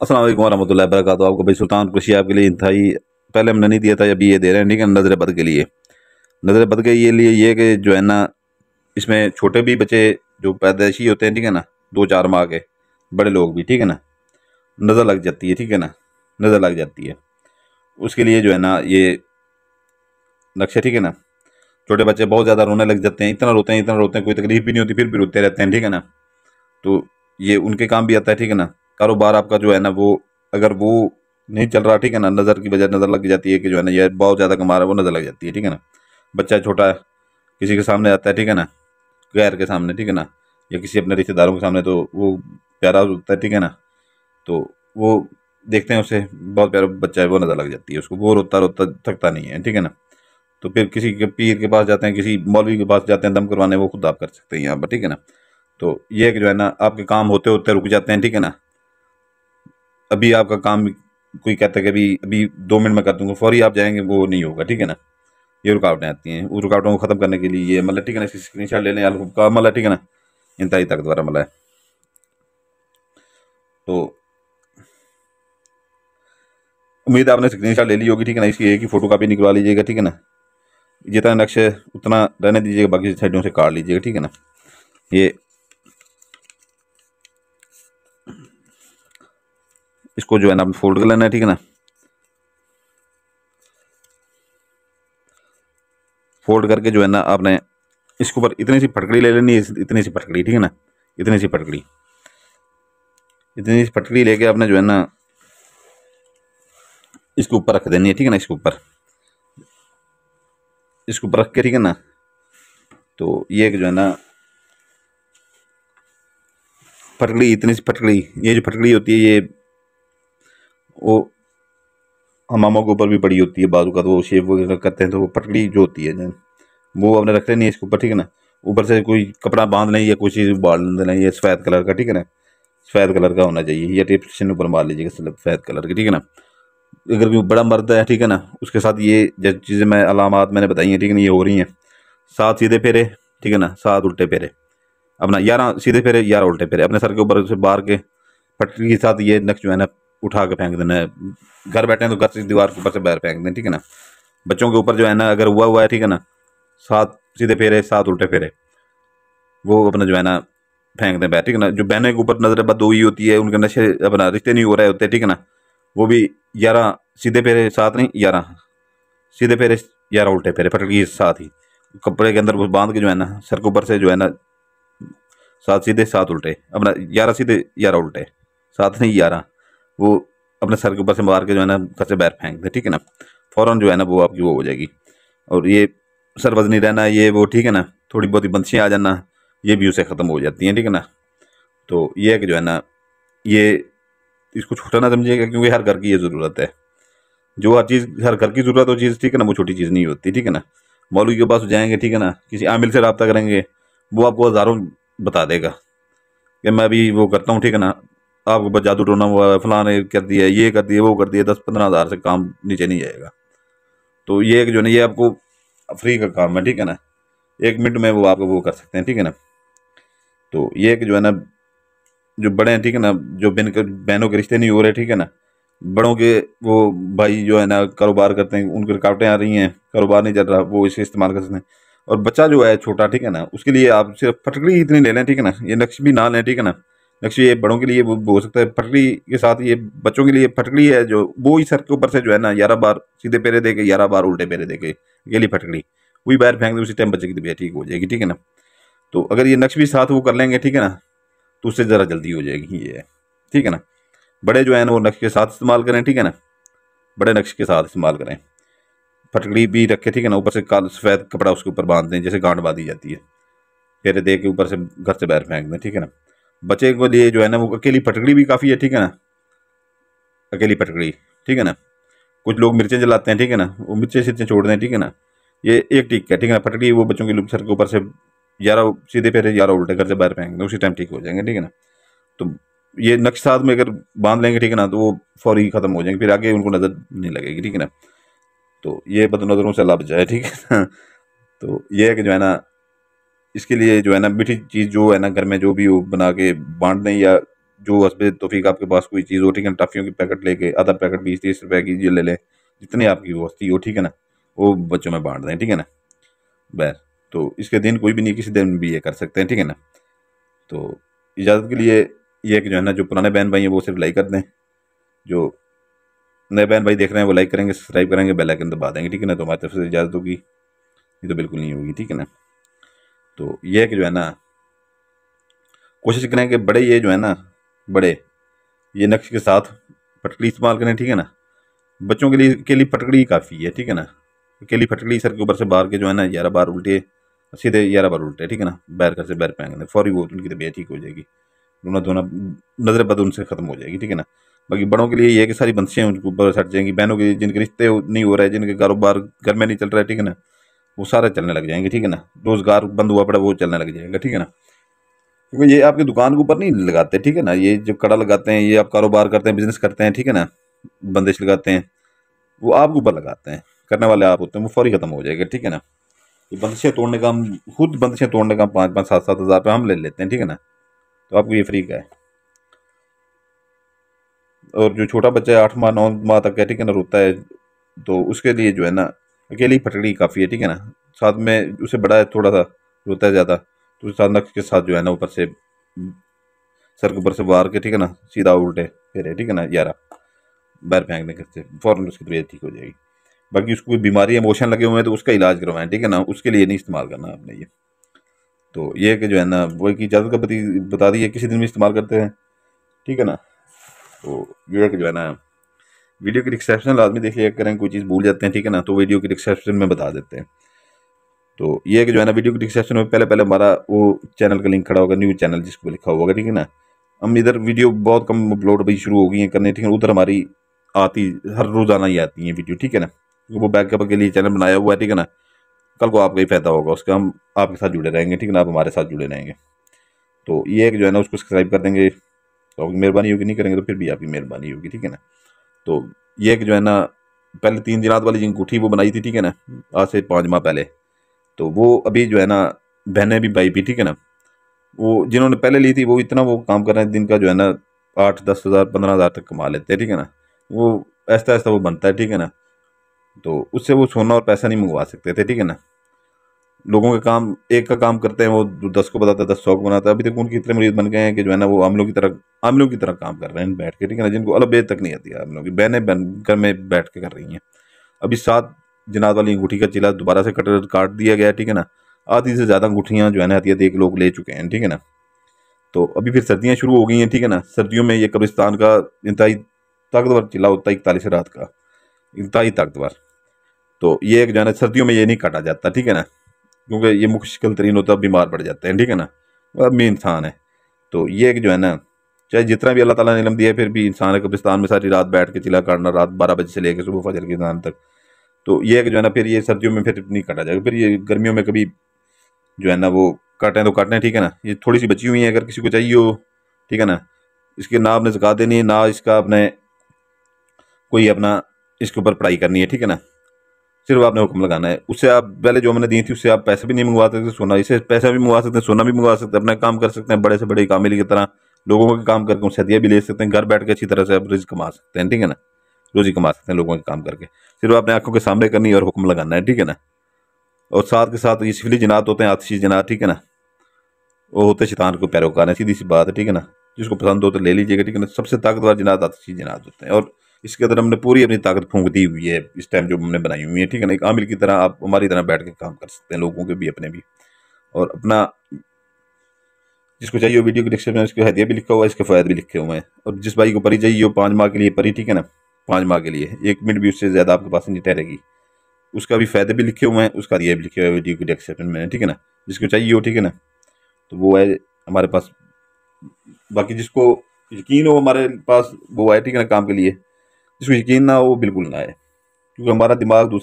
अस्सलाम वालेकुम warahmatullahi wabarakatuh। आपको भाई सुल्तान कृषि आपके लिए इंतहाई, पहले हमने नहीं दिया था, अभी ये दे रहे हैं, ठीक है। नज़र बद के लिए, नज़र बद के ये कि जो है ना, इसमें छोटे भी बच्चे जो पैदाइशी होते हैं, ठीक है ना, 2-4 माह के, बड़े लोग भी, ठीक है ना, नज़र लग जाती है, ठीक है ना, नज़र लग जाती है। उसके लिए जो है ना ये नक्शा, ठीक है ना। छोटे बच्चे बहुत ज़्यादा रोने लग जाते हैं, इतना रोते हैं, इतना रोते हैं, कोई तकलीफ भी नहीं होती, फिर भी रोते रहते हैं, ठीक है ना। तो ये उनके काम भी आता है, ठीक है ना। कारोबार आपका जो है ना, वो अगर वो नहीं चल रहा, ठीक है ना, नज़र की वजह नज़र लग जाती है कि जो है ना ये बहुत ज़्यादा कमा रहा है, वो नज़र लग जाती है, ठीक है ना। बच्चा छोटा है, किसी के सामने आता है, ठीक है ना, गैर के सामने, ठीक है ना, या किसी अपने रिश्तेदारों के सामने, तो वो प्यारा होता है, ठीक है ना। तो वो देखते हैं उसे, बहुत प्यारा बच्चा है, वो नज़र लग जाती है उसको, वो रोता रोता थकता नहीं है, ठीक है ना। तो फिर किसी के पीर के पास जाते हैं, किसी मौलवी के पास जाते हैं दम करवाने, वो खुद आप कर सकते हैं यहाँ पर, ठीक है ना। तो ये है कि जो है ना आपके काम होते होते रुक जाते हैं, ठीक है ना। अभी आपका काम कोई कहता है कि अभी अभी 2 मिनट में कर दूंगा, फौरी आप जाएंगे, वो नहीं होगा, ठीक है ना। ये रुकावटें आती हैं, उस रुकावटों को खत्म करने के लिए ये मतलब, ठीक है ना, इसकी स्क्रीन शॉट ले लें, आपका अमल है, ठीक है ना, इंतहाई ताकतवर अमल है। तो उम्मीद है आपने स्क्रीन शॉट ले ली होगी, ठीक है ना। इसकी एक ही फोटो कापी निकलवा लीजिएगा, ठीक है ना। जितना नक्शे उतना रहने दीजिएगा, बाकी साइडों से काट लीजिएगा, ठीक है ना। ये इसको जो है ना फोल्ड कर लेना है, ठीक है ना। फोल्ड करके जो है ना आपने इसके ऊपर इतनी सी फटकड़ी ले लेनी है, इतनी सी फटकड़ी, ठीक है ना, इतनी सी फटकड़ी, इतनी सी फटकड़ी लेके आपने जो है ना इसके ऊपर रख देनी है, ठीक है ना। इसके ऊपर रख के, ठीक है ना। तो ये जो है ना फटकड़ी, इतनी सी फटकड़ी, ये जो फटकड़ी होती है, ये वो हमामों के ऊपर भी पड़ी होती है, बाजू का तो वो शेप वगैरह करते हैं, तो वो फटकड़ी जो होती है वो आपने रख लेनी है इसके ऊपर, ठीक है ना। ऊपर से कोई कपड़ा बांध लें या कोई चीज़ बांध लें, ये सफ़ेद कलर का, ठीक है ना, सफ़ेद कलर का होना चाहिए, या टेप स्टेशन ऊपर मार लीजिएगा सफ़ेद कलर की, ठीक है ना। अगर कोई बड़ा मर्द है, ठीक है ना, उसके साथ ये जो चीज़ें मैं अलामात मैंने बताई हैं, ठीक है ना, ये हो रही हैं। 7 सीधे फेरे, ठीक है ना, 7 उल्टे फेरे, अपना 11 सीधे फेरे, 11 उल्टे फेरे, अपने सर के ऊपर से बार के पटरी के साथ ये नक्श जो है ना उठा के फेंक देना है। घर बैठे हैं तो घर से दीवार के ऊपर से बाहर फेंक दें, ठीक है ना। बच्चों के ऊपर जो है ना अगर हुआ हुआ है, ठीक है ना, 7 सीधे फेरे, 7 उल्टे फेरे, वो अपना जो है ना फेंक दें बाहर, ठीक है ना। जो बहनों के ऊपर नजर बद हुई होती है, उनके नशे अपना रिश्ते नहीं हो रहे होते, ठीक है ना, वो भी 11 सीधे फेरे, 7 नहीं, 11 सीधे फेरे, 11 उल्टे फेरे, फटकड़ी के साथ ही कपड़े के अंदर वो बांध के जो है ना सर के ऊपर से जो है ना 7 सीधे 7 उल्टे, अपना 11 सीधे 11 उल्टे, 7 नहीं 11, वो अपने सर के ऊपर से मार के जो है ना घर से बाहर फेंक दे, ठीक है ना। फ़ौरन जो है ना वो आपकी वो हो जाएगी। और ये सर वजनी रहना, ये वो, ठीक है ना, थोड़ी बहुत बंशियाँ आ जाना, ये भी उससे ख़त्म हो जाती हैं, ठीक है ना। तो ये है कि जो है ना ये इसको छोटा ना समझिएगा, क्योंकि हर घर की ये ज़रूरत है। जो हर चीज़, हर घर की ज़रूरत हो चीज़, ठीक है ना, वो छोटी चीज़ नहीं होती, ठीक है ना। मौलवी के पास जाएंगे, ठीक है ना, किसी आमिल से रब्ता करेंगे, वो आपको हज़ारों बता देगा कि मैं अभी वो करता हूँ, ठीक है ना, आपको बस जादू टोना हुआ है, फलां ने कर दिया, ये कर दिया, वो कर दिया, 10-15 हज़ार से काम नीचे नहीं जाएगा। तो ये एक जो है ना ये आपको फ्री का काम है, ठीक है ना, 1 मिनट में वो आपको वो कर सकते हैं, ठीक है ना। तो ये एक जो है ना जो बड़े हैं, ठीक है ना, जो बहनों के रिश्ते नहीं हो रहे, ठीक है ना, बड़ों के वो भाई जो है ना कारोबार करते हैं, उनकी रुकावटें आ रही हैं, कारोबार नहीं चल रहा, वो इसे इस्तेमाल कर सकते हैं। और बच्चा जो है छोटा, ठीक है ना, उसके लिए आप सिर्फ फटकड़ी इतनी ले लें, ठीक है ना, ये नक्श भी ना लें, ठीक है ना। नक्श ये बड़ों के लिए वो हो सकता है, फटकड़ी के साथ ये बच्चों के लिए फटकड़ी है, जो वो ही सर के ऊपर से जो है ना 11 बार सीधे फेरे दे के, 11 बार उल्टे फेरे दे के, अकेली फटकड़ी वही बाहर फेंक दे, उसी टाइम बच्चे की तबीयत ठीक हो जाएगी, ठीक है ना। तो अगर ये नक्श भी साथ वो कर लेंगे, ठीक है ना, तो उससे ज़रा जल्दी हो जाएगी ये है, ठीक है ना। बड़े जो है ना वो नक्श के साथ इस्तेमाल करें, ठीक है ना, बड़े नक्श के साथ इस्तेमाल करें। फटकड़ी भी रखे, ठीक है ना, ऊपर से काल सफ़ेद कपड़ा उसके ऊपर बांध दें, जैसे गांठ बांधी जाती है, फेरे दे के ऊपर से घर से बाहर फेंक दें, ठीक है ना। बच्चे को लिए जो है ना वो अकेली फटकड़ी भी काफ़ी है, ठीक है ना, अकेली फटकड़ी, ठीक है ना। कुछ लोग मिर्चें जलाते हैं, ठीक है ना, वो मिर्चें सिर्चें छोड़ दें, ठीक है ना। ये एक टिक है, ठीक है ना, फटकड़ी वो बच्चों के सर के ऊपर से 11 सीधे फेरे, 11 उल्टे घर से बाहर फेंक दें, उसी टाइम ठीक हो जाएंगे, ठीक है ना। तो ये नक्श साथ में अगर बांध लेंगे, ठीक है ना, तो वो फौरी ख़त्म हो जाएंगे, फिर आगे उनको नज़र नहीं लगेगी, ठीक है ना। तो ये बद नज़रों से अल्लाह बचाए, ठीक है ना। तो ये है कि जो है ना इसके लिए जो है ना मीठी चीज़ जो है ना घर में जो भी हो बना के बांट दें, या जो हस्बे तौफीक आपके पास कोई चीज़ हो, ठीक है, टॉफ़ियों की पैकेट लेके आधा पैकेट 20-30 रुपए की ये ले लें, जितनी आपकी वस्ती हो, ठीक है ना, वो बच्चों में बांट दें, ठीक है ना। बैर तो इसके दिन कोई भी नहीं, किसी दिन भी ये कर सकते हैं, ठीक है ना। तो इजाज़त के लिए ये कि जो है ना, जो पुराने बहन भाई हैं वो सिर्फ लाइक कर दें, जो नए बहन भाई देख रहे हैं वो लाइक करेंगे, सब्सक्राइब करेंगे, बेल आइकन दबा देंगे, ठीक है ना। तो हमारी तरफ से इजाज़त होगी, ये तो बिल्कुल नहीं होगी, ठीक है ना। तो ये है कि जो है ना, कोशिश करें कि बड़े ये जो है ना, बड़े ये नक्श के साथ फटकड़ी इस्तेमाल करें, ठीक है ना। बच्चों के लिए फटकड़ी काफ़ी है, ठीक है ना। अकेली फटकड़ी सर के ऊपर से बाहर के जो है ना 11 बार उल्टे, सीधे 11 बार उल्टे, ठीक है ना, बैर कर से बैर फेंक फौरी वो उनकी तबीयत ठीक हो जाएगी, रोना धोना नजर बद उनसे खत्म हो जाएगी, ठीक है ना। बाकी बड़ों के लिए ये है कि सारी बंदिशें उनके ऊपर सट जाएंगी, बहनों के जिनके रिश्ते नहीं हो रहे, जिनके कारोबार घर में नहीं चल रहा है, ठीक है ना, वो सारे चलने लग जाएंगे, ठीक है ना। रोजगार बंद हुआ पड़ा वो चलने लग जाएगा, ठीक है ना। क्योंकि ये आपकी दुकान के ऊपर नहीं लगाते, ठीक है ना, ये जो कड़ा लगाते हैं, ये आप कारोबार करते हैं, बिजनेस करते हैं, ठीक है ना, बंदिश लगाते हैं, वो आपके ऊपर लगाते हैं, करने वाले आप होते हैं, वो फौरी खत्म हो जाएगा, ठीक है ना। ये बंदिशें तोड़ने का हम खुद बंदिशें तोड़ने का 5-5 7-7 हज़ार रुपये हम ले लेते हैं, ठीक है ना। तो आपको ये फ्री का है। और जो छोटा बच्चा है 8 माह 9 माह तक है, ठीक है ना, रोता है, तो उसके लिए जो है ना अकेली फटकड़ी काफ़ी है, ठीक है ना। साथ में उससे बड़ा है थोड़ा सा, रोता है ज़्यादा, तो उस साथ नक्श के साथ जो है ना ऊपर से सर के ऊपर से वार के, ठीक है ना, सीधा उल्टे फेरे, ठीक है ना, 11 बैर फेंकने के फ़ौरन उसकी तबीयत ठीक हो जाएगी। बाकी उसको कोई बीमारी इमोशन लगे हुए हैं तो उसका इलाज करवाएं, ठीक है ना, उसके लिए नहीं इस्तेमाल करना आपने ये। तो ये है कि जो है ना वो की इजाज़त का बता दी है, किसी दिन भी इस्तेमाल करते हैं, ठीक है ना। तो ये है कि जो है ना वीडियो की डिस्क्रिप्शन लाजमी देख लिया करें, कोई चीज़ भूल जाते हैं, ठीक है ना, तो वीडियो की डिस्क्रिप्शन में बता देते हैं। तो ये है कि जो है ना वीडियो की डिस्क्रिप्शन में पहले पहले हमारा वो चैनल का लिंक खड़ा होगा, न्यूज़ चैनल जिसको लिखा होगा, ठीक है ना। हम इधर वीडियो बहुत कम अपलोड भी शुरू हो गई हैं करने, ठीक है, उधर हमारी आती हर रोज़ाना ही आती हैं वीडियो, ठीक है ना, क्योंकि वो बैकअप के लिए चैनल बनाया हुआ है, ठीक है ना। कल को आपका ही फायदा होगा उसका, हम आपके साथ जुड़े रहेंगे, ठीक है ना, आप हमारे साथ जुड़े रहेंगे। तो ये एक जो है ना उसको सब्सक्राइब कर देंगे तो आपकी मेहरबानी होगी, नहीं करेंगे तो फिर भी आपकी मेहरबानी होगी, ठीक है ना। तो ये एक जो है ना पहले 3 दिनात वाली जिन गुठी वो बनाई थी, ठीक है ना, आज से 5 माह पहले, तो वो अभी जो है ना बहनें भी भाई भी, ठीक है ना, वो जिन्होंने पहले ली थी वो इतना वो काम कर रहे हैं, दिन का जो है ना 8-10 हज़ार 15 हज़ार तक कमा लेते हैं, ठीक है ना। वो ऐसा ऐसा वो बनता है, ठीक है ना। तो उससे वो सोना और पैसा नहीं मंगवा सकते थे, ठीक है ना। लोगों के काम एक का काम करते हैं, वो 10 को बताता है, 10 100 को बनाता है। अभी तक उनके इतने मरीज बन गए हैं कि जो है ना वो आमलों की तरह काम कर रहे हैं बैठ के, ठीक है ना, जिनको अलबेद तक नहीं आती है, आमलों की बहनें घर में बैठ के कर रही हैं। अभी 7 जनात वाली अंगूठी का चिला दोबारा से काट दिया गया है, ठीक है ना। आधी से ज़्यादा अंगूठियाँ जो है ना हथियात एक लोग ले चुके हैं, ठीक है ना। तो अभी फिर सर्दियाँ शुरू हो गई हैं, ठीक है ना। सर्दियों में ये कब्रिस्तान का इंतहाई ताकतवर चिल्ला होता है 41 रात का, इंतहाई ताकतवर। तो ये एक जो है ना सर्दियों में ये नहीं काटा जाता, ठीक है ना, क्योंकि ये मुश्किल तरीन होता है, बीमार पड़ जाते हैं, ठीक है ना। वो आदमी इंसान है। तो ये एक जो है ना चाहे जितना भी अल्लाह ताला ने इल्म दिया है, फिर भी इंसान है कब्रिस्तान में सारी रात बैठ के चिल्ला काटना, रात 12 बजे से लेकर सुबह फजर के अज़ान तक। तो ये एक जो है ना फिर ये सर्दियों में फिर नहीं काटा जाएगा, फिर ये गर्मियों में कभी जो है ना वो काटें तो काटें, ठीक है ना। ये थोड़ी सी बची हुई है, अगर किसी को चाहिए हो, ठीक है ना, इसके ना आपने ज़कात देनी है, ना इसका आपने कोई अपना इसके ऊपर पढ़ाई करनी है, ठीक है ना। सिर्फ आपने हुक्म लगाना है। उससे आप पहले जो मैंने दी थी उससे आप पैसे भी नहीं मंगवा सकते, सोना इससे पैसा भी मंगवा सकते हैं, सोना भी मंगवा सकते हैं, अपना काम कर सकते हैं, बड़े से बड़े कामिल की तरह लोगों के काम करके उनसे हदिया भी ले सकते हैं, घर बैठ के अच्छी तरह से आप रिज़्क कमा सकते हैं, ठीक है ना। रोजी कमा सकते हैं लोगों के काम करके, सिर्फ आपने आंखों के सामने करनी है और हुक्म लगाना है, ठीक है ना। और साथ के साथ ये सिफली जनात होते हैं, आतिशी जनात, ठीक है ना, वो होते शैतान को पैरोकार है, सीधी सी बात है, ठीक है ना। जिसको पसंद हो तो ले लीजिएगा, ठीक है ना। सबसे ताकतवर जनात आतिशी जनात होते हैं, और इसके अंदर हमने पूरी अपनी ताकत फूंक दी हुई है इस टाइम जो हमने बनाई हुई है, ठीक है ना। एक आमिल की तरह आप हमारी तरह बैठ के काम कर सकते हैं, लोगों के भी अपने भी। और अपना जिसको चाहिए हो वीडियो के डिस्क्रिप्शन में इसके हदिया भी लिखा हुआ है, इसके फ़ायदे भी लिखे हुए हैं। और जिस भाई को परी चाहिए हो 5 माह के लिए परी, ठीक है ना, 5 माह के लिए 1 मिनट भी उससे ज़्यादा आपके पास नहीं ठहरेगी, उसका भी फ़ायदे भी लिखे हुए हैं, उसका हदिया भी लिखे हुआ है वीडियो के डिस्क्रिप्शन में, ठीक है ना। जिसको चाहिए हो, ठीक है ना, तो वो है हमारे पास। बाकी जिसको यकीन हो हमारे पास वो है, ठीक है ना, काम के लिए। जिसको यकीन ना हो वो बिल्कुल ना आए, क्योंकि हमारा दिमाग दूसरे